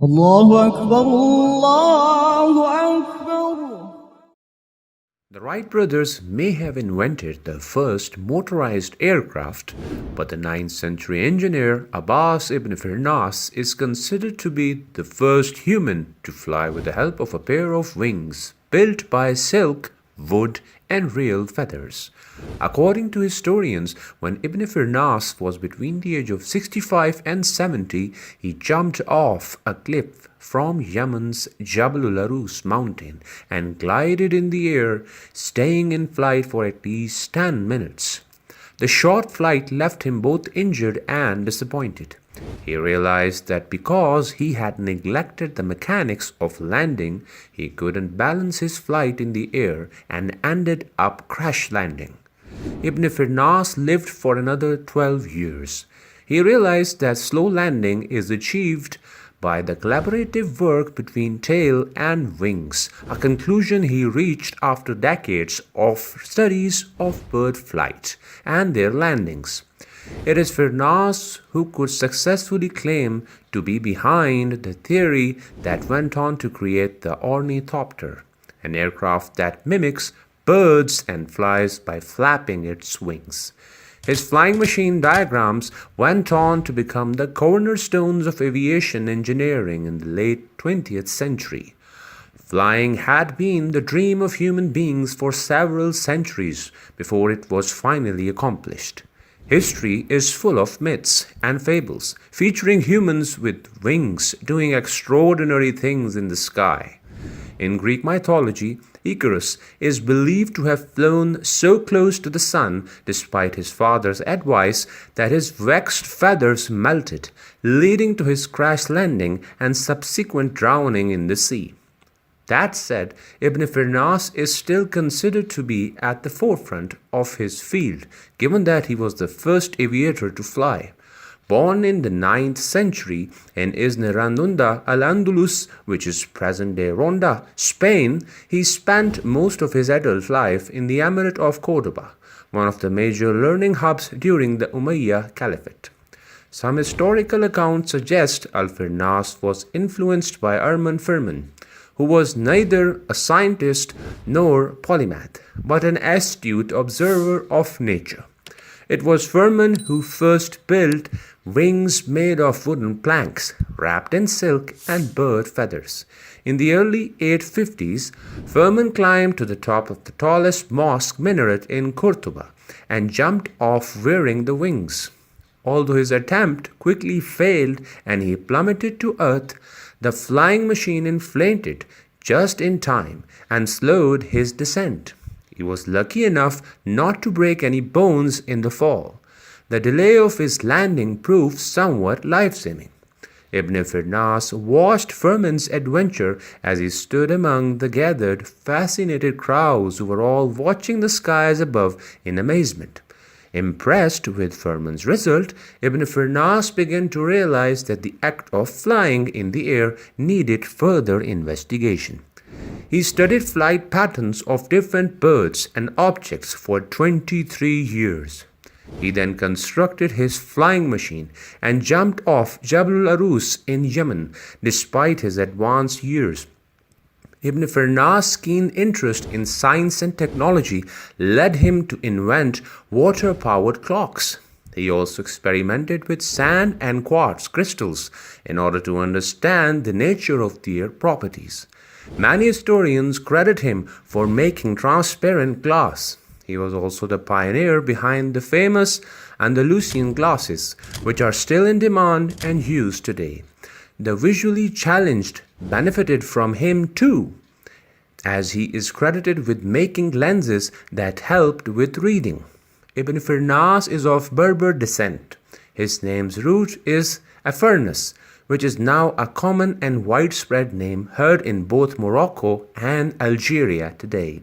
الله أكبر الله أكبر. The Wright brothers may have invented the first motorized aircraft, but the 9th century engineer Abbas Ibn Firnas is considered to be the first human to fly with the help of a pair of wings built by silk, wood, and real feathers. According to historians, when Ibn Firnas was between the age of 65 and 70, he jumped off a cliff from Yemen's Jabalul Arus mountain and glided in the air, staying in flight for at least 10 minutes. The short flight left him both injured and disappointed. He realized that because he had neglected the mechanics of landing, he couldn't balance his flight in the air and ended up crash landing. Ibn Firnas lived for another 12 years. He realized that slow landing is achieved by the collaborative work between tail and wings, a conclusion he reached after decades of studies of bird flight and their landings. It is Firnas who could successfully claim to be behind the theory that went on to create the ornithopter, an aircraft that mimics birds and flies by flapping its wings. His flying machine diagrams went on to become the cornerstones of aviation engineering in the late 20th century. Flying had been the dream of human beings for several centuries before it was finally accomplished. History is full of myths and fables featuring humans with wings doing extraordinary things in the sky. In Greek mythology, Icarus is believed to have flown so close to the sun despite his father's advice that his vexed feathers melted, leading to his crash landing and subsequent drowning in the sea. That said, Ibn Firnas is still considered to be at the forefront of his field, given that he was the first aviator to fly. Born in the 9th century in Isneranunda, Al-Andalus, which is present-day Ronda, Spain, he spent most of his adult life in the Emirate of Cordoba, one of the major learning hubs during the Umayyad Caliphate. Some historical accounts suggest Al-Firnas was influenced by Hermann Fermat, who was neither a scientist nor polymath, but an astute observer of nature. It was Fermat who first built wings made of wooden planks, wrapped in silk and bird feathers. In the early 850s, Fermat climbed to the top of the tallest mosque minaret in Cordoba and jumped off wearing the wings. Although his attempt quickly failed and he plummeted to earth, the flying machine inflated just in time and slowed his descent. He was lucky enough not to break any bones in the fall. The delay of his landing proved somewhat life-saving. Ibn Firnas watched Fermat's adventure as he stood among the gathered, fascinated crowds who were all watching the skies above in amazement. Impressed with Fermat's result, Ibn Firnas began to realize that the act of flying in the air needed further investigation. He studied flight patterns of different birds and objects for 23 years. He then constructed his flying machine and jumped off Jabal Arus in Yemen despite his advanced years. Ibn Firnas' keen interest in science and technology led him to invent water-powered clocks. He also experimented with sand and quartz crystals in order to understand the nature of their properties. Many historians credit him for making transparent glass. He was also the pioneer behind the famous Andalusian glasses, which are still in demand and used today. The visually challenged benefited from him too, as he is credited with making lenses that helped with reading. Ibn Firnas is of Berber descent. His name's root is Firnas, which is now a common and widespread name heard in both Morocco and Algeria today.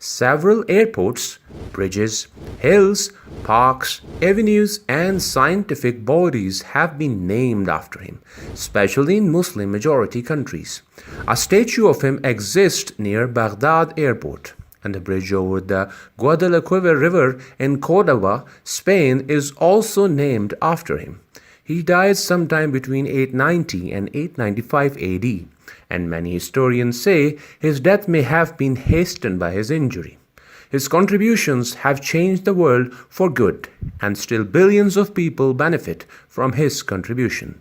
Several airports, bridges, hills, parks, avenues, and scientific bodies have been named after him, especially in Muslim-majority countries. A statue of him exists near Baghdad Airport, and the bridge over the Guadalquivir River in Córdoba, Spain, is also named after him. He died sometime between 890 and 895 AD, and many historians say his death may have been hastened by his injury. His contributions have changed the world for good, and still billions of people benefit from his contribution.